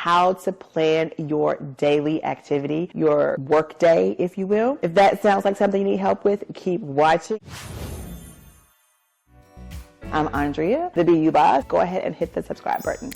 how to plan your daily activity, your work day, if you will. If that sounds like something you need help with, keep watching. I'm Andrea, the BU Boss. Go ahead and hit the subscribe button.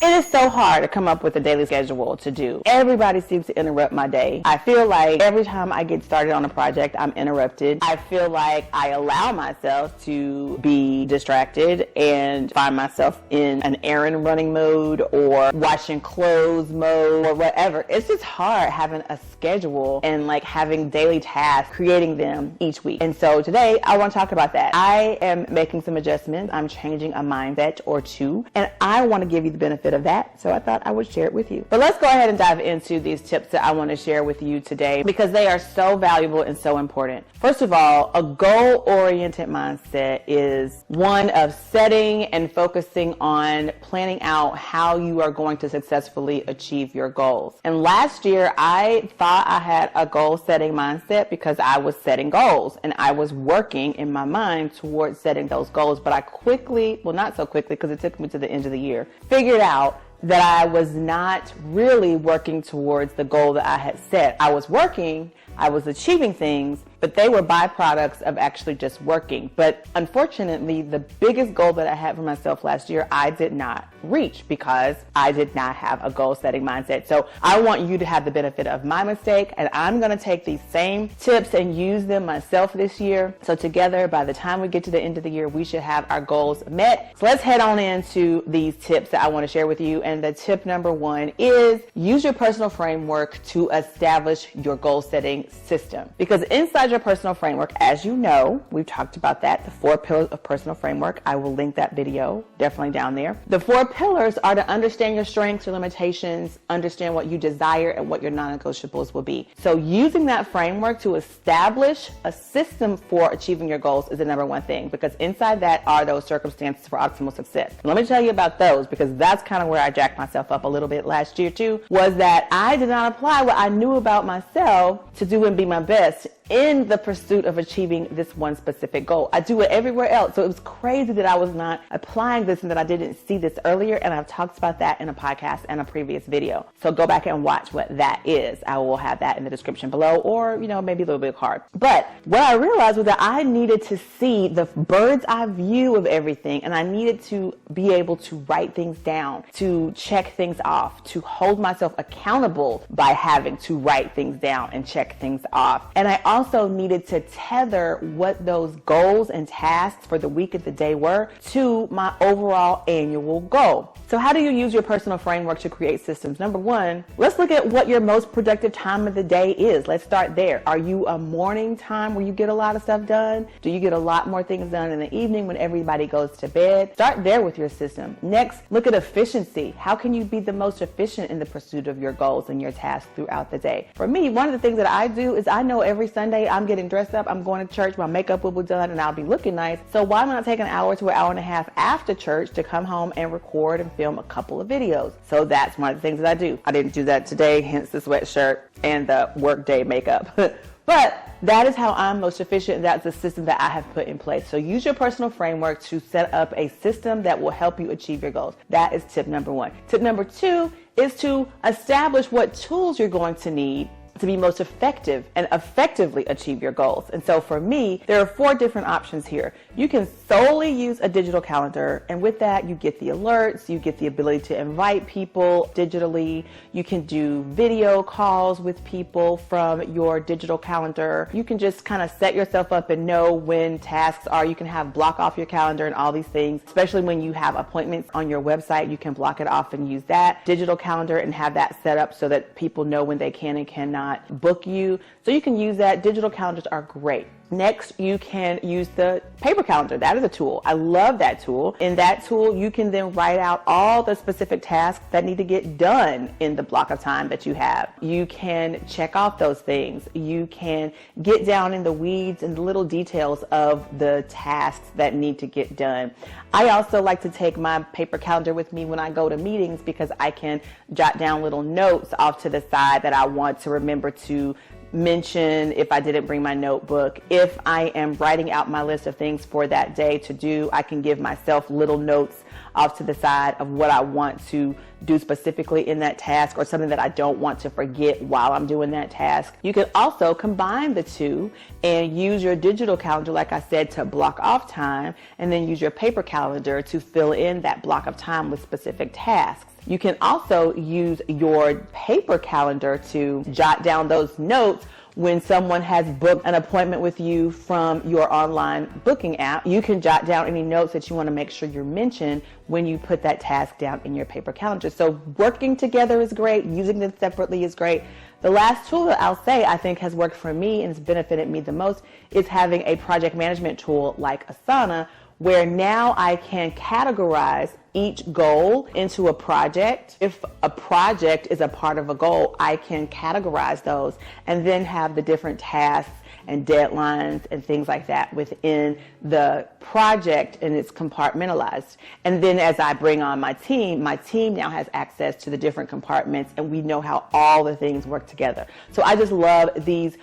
It is so hard to come up with a daily schedule to do. Everybody seems to interrupt my day. I feel like every time I get started on a project, I'm interrupted. I feel like I allow myself to be distracted and find myself in an errand running mode or washing clothes mode or whatever. It's just hard having a schedule and like having daily tasks, creating them each week. And so today I want to talk about that. I am making some adjustments. I'm changing a mindset or two, and I want to give you the benefit of that, so I thought I would share it with you. But let's go ahead and dive into these tips that I want to share with you today because they are so valuable and so important. First of all, a goal-oriented mindset is one of setting and focusing on planning out how you are going to successfully achieve your goals. And last year, I thought I had a goal-setting mindset because I was setting goals and I was working in my mind towards setting those goals. But I quickly, well, not so quickly because it took me to the end of the year, figured out that I was not really working towards the goal that I had set. I was working, I was achieving things, but they were byproducts of actually just working. But unfortunately, the biggest goal that I had for myself last year, I did not reach because I did not have a goal-setting mindset. So I want you to have the benefit of my mistake, and I'm going to take these same tips and use them myself this year. So together, by the time we get to the end of the year, we should have our goals met. So let's head on into these tips that I want to share with you. And the tip number one is use your personal framework to establish your goal-setting system. Because inside your personal framework, as you know, we've talked about that, the 4 pillars of personal framework. I will link that video definitely down there. The 4 pillars are to understand your strengths, your limitations, understand what you desire and what your non-negotiables will be. So using that framework to establish a system for achieving your goals is the number one thing, because inside that are those circumstances for optimal success. And let me tell you about those, because that's kind of where I jacked myself up a little bit last year too, was that I did not apply what I knew about myself to do and be my best in the pursuit of achieving this one specific goal. I do it everywhere else. So it was crazy that I was not applying this and that I didn't see this earlier. And I've talked about that in a podcast and a previous video. So go back and watch what that is. I will have that in the description below, or, maybe a little bit hard. But what I realized was that I needed to see the bird's eye view of everything. And I needed to be able to write things down, to check things off, to hold myself accountable by having to write things down and check things off. And I also needed to tether what those goals and tasks for the week and the day were to my overall annual goal. So how do you use your personal framework to create systems? Number one, let's look at what your most productive time of the day is. Let's start there. Are you a morning time where you get a lot of stuff done? Do you get a lot more things done in the evening when everybody goes to bed? Start there with your system. Next, look at efficiency. How can you be the most efficient in the pursuit of your goals and your tasks throughout the day? For me, one of the things that I do is I know every Sunday I'm getting dressed up, I'm going to church, my makeup will be done, and I'll be looking nice. So why am I not taking an hour to an hour and a half after church to come home and record and film a couple of videos? So that's one of the things that I do. I didn't do that today, hence the sweatshirt and the workday makeup. But that is how I'm most efficient. That's the system that I have put in place. So use your personal framework to set up a system that will help you achieve your goals. That is tip number one. Tip number two is to establish what tools you're going to need to be most effective and effectively achieve your goals. And so for me, there are 4 different options here. You can solely use a digital calendar, and with that, you get the alerts, you get the ability to invite people digitally, you can do video calls with people from your digital calendar. You can just kind of set yourself up and know when tasks are. You can have block off your calendar and all these things, especially when you have appointments on your website, you can block it off and use that digital calendar and have that set up so that people know when they can and cannot book you. So you can use that. Digital calendars are great. Next, you can use the paper calendar. That is a tool. I love that tool. In that tool, you can then write out all the specific tasks that need to get done in the block of time that you have. You can check off those things. You can get down in the weeds and the little details of the tasks that need to get done. I also like to take my paper calendar with me when I go to meetings because I can jot down little notes off to the side that I want to remember to mention if I didn't bring my notebook. If I am writing out my list of things for that day to do, I can give myself little notes off to the side of what I want to do specifically in that task, or something that I don't want to forget while I'm doing that task. You can also combine the two and use your digital calendar, like I said, to block off time, and then use your paper calendar to fill in that block of time with specific tasks. You can also use your paper calendar to jot down those notes when someone has booked an appointment with you from your online booking app. You can jot down any notes that you want to make sure you're mentioned when you put that task down in your paper calendar. So working together is great. Using them separately is great. The last tool that I'll say I think has worked for me and has benefited me the most is having a project management tool like Asana, where now I can categorize each goal into a project. If a project is a part of a goal, I can categorize those and then have the different tasks and deadlines and things like that within the project, and it's compartmentalized. And then as I bring on my team now has access to the different compartments, and we know how all the things work together. So I just love these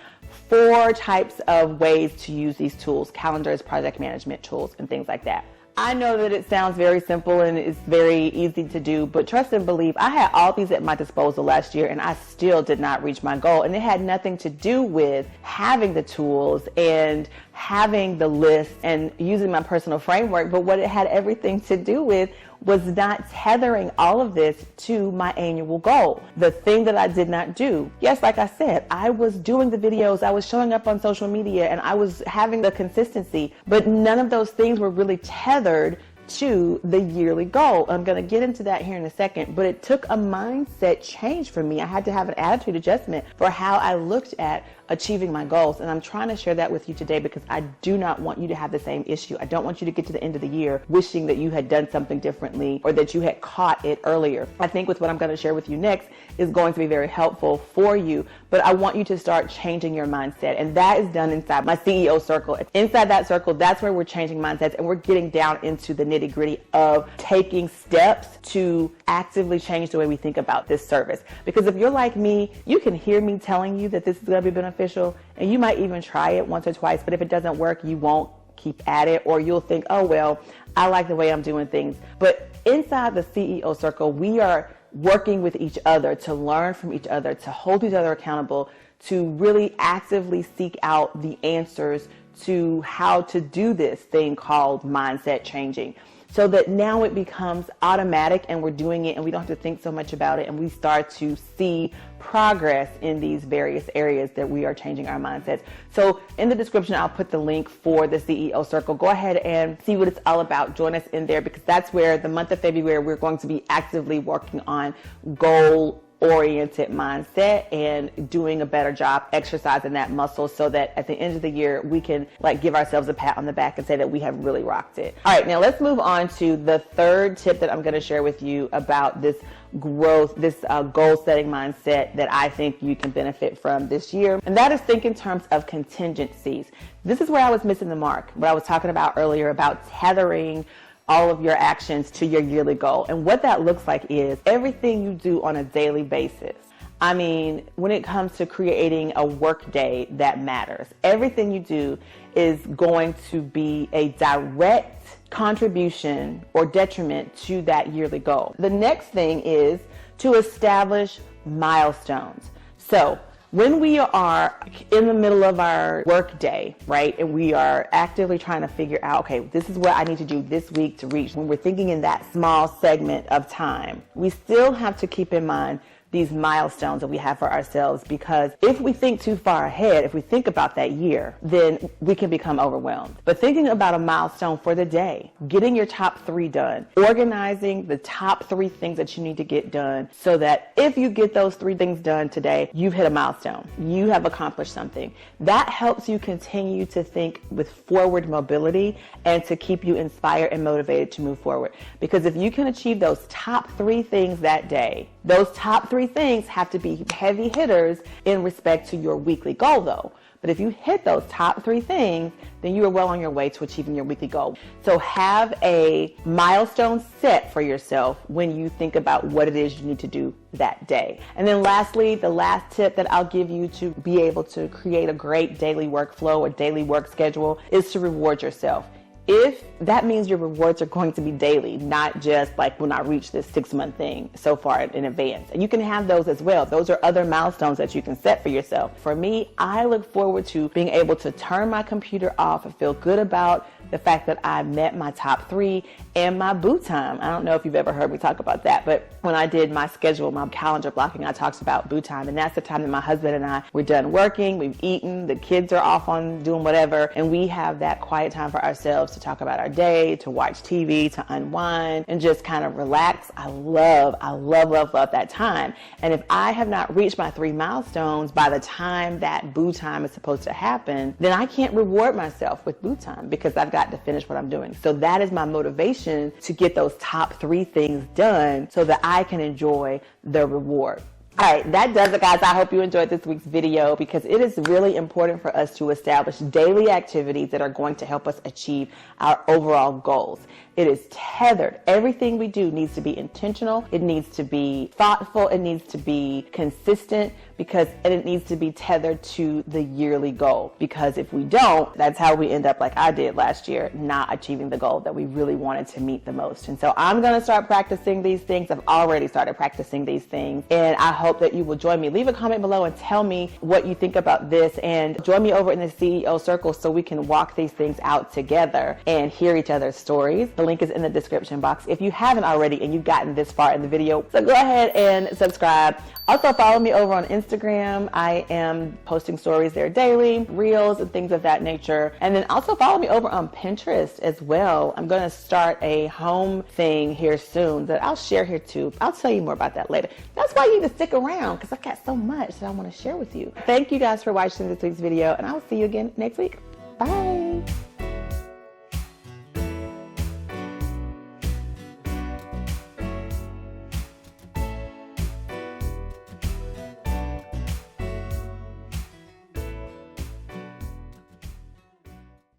4 types of ways to use these tools: calendars, project management tools, and things like that. I know that it sounds very simple and it's very easy to do, but trust and believe, I had all these at my disposal last year and I still did not reach my goal. And it had nothing to do with having the tools and having the list and using my personal framework, but what it had everything to do with was not tethering all of this to my annual goal. The thing that I did not do, yes, like I said, I was doing the videos, I was showing up on social media, and I was having the consistency, but none of those things were really tethered to the yearly goal. I'm going to get into that here in a second, but it took a mindset change for me. I had to have an attitude adjustment for how I looked at achieving my goals. And I'm trying to share that with you today because I do not want you to have the same issue. I don't want you to get to the end of the year wishing that you had done something differently or that you had caught it earlier. I think with what I'm going to share with you next is going to be very helpful for you, but I want you to start changing your mindset. And that is done inside my CEO circle. Inside that circle, that's where we're changing mindsets and we're getting down into the nitty-gritty of taking steps to actively change the way we think about this service. Because if you're like me, you can hear me telling you that this is going to be beneficial, and you might even try it once or twice, but if it doesn't work, you won't keep at it, or you'll think, oh, well, I like the way I'm doing things. But inside the CEO circle, we are working with each other to learn from each other, to hold each other accountable, to really actively seek out the answers to how to do this thing called mindset changing, so that now it becomes automatic and we're doing it and we don't have to think so much about it, and we start to see progress in these various areas that we are changing our mindsets. So in the description, I'll put the link for the CEO Circle. Go ahead and see what it's all about. Join us in there, because that's where the month of February, we're going to be actively working on goal-oriented mindset and doing a better job exercising that muscle, so that at the end of the year we can give ourselves a pat on the back and say that we have really rocked it. All right, now let's move on to the third tip that I'm going to share with you about this growth, this goal setting mindset that I think you can benefit from this year. And that is think in terms of contingencies. This is where I was missing the mark, what I was talking about earlier about tethering all of your actions to your yearly goal. And what that looks like is everything you do on a daily basis. I mean, when it comes to creating a work day that matters, everything you do is going to be a direct contribution or detriment to that yearly goal. The next thing is to establish milestones. So when we are in the middle of our work day, right, and we are actively trying to figure out, okay, this is what I need to do this week to reach, when we're thinking in that small segment of time, we still have to keep in mind these milestones that we have for ourselves, because if we think too far ahead, if we think about that year, then we can become overwhelmed. But thinking about a milestone for the day, getting your top 3 done, organizing the top 3 things that you need to get done, so that if you get those 3 things done today, you've hit a milestone. You have accomplished something. That helps you continue to think with forward mobility and to keep you inspired and motivated to move forward. Because if you can achieve those top 3 things that day, those top 3 things have to be heavy hitters in respect to your weekly goal though. But if you hit those top 3 things, then you are well on your way to achieving your weekly goal. So have a milestone set for yourself when you think about what it is you need to do that day. And then lastly, the last tip that I'll give you to be able to create a great daily workflow or daily work schedule is to reward yourself. if that means your rewards are going to be daily, not just like when I reach this 6-month thing so far in advance. And you can have those as well. Those are other milestones that you can set for yourself. For me, I look forward to being able to turn my computer off and feel good about the fact that I met my top 3 and my boo time. I don't know if you've ever heard me talk about that, but when I did my schedule, my calendar blocking, I talked about boo time, and that's the time that my husband and I, we're done working, we've eaten, the kids are off on doing whatever, and we have that quiet time for ourselves to talk about our day, to watch TV, to unwind, and just kind of relax. I love that time. And if I have not reached my 3 milestones by the time that boo time is supposed to happen, then I can't reward myself with boo time because I've got to finish what I'm doing. So that is my motivation to get those top 3 things done so that I can enjoy the reward. All right, that does it, guys. I hope you enjoyed this week's video because it is really important for us to establish daily activities that are going to help us achieve our overall goals. It is tethered. Everything we do needs to be intentional. It needs to be thoughtful. It needs to be consistent and it needs to be tethered to the yearly goal. Because if we don't, that's how we end up like I did last year, not achieving the goal that we really wanted to meet the most. And so I'm going to start practicing these things. I've already started practicing these things, and I hope that you will join me. Leave a comment below and tell me what you think about this, and join me over in the CEO circle so we can walk these things out together and hear each other's stories. The link is in the description box if you haven't already and you've gotten this far in the video. So go ahead and subscribe. Also follow me over on Instagram. I am posting stories there daily, reels and things of that nature. And then also follow me over on Pinterest as well. I'm going to start a home thing here soon that I'll share here too. I'll tell you more about that later. That's why you need to stick around because I've got so much that I want to share with you. Thank you guys for watching this week's video, and I will see you again next week. Bye.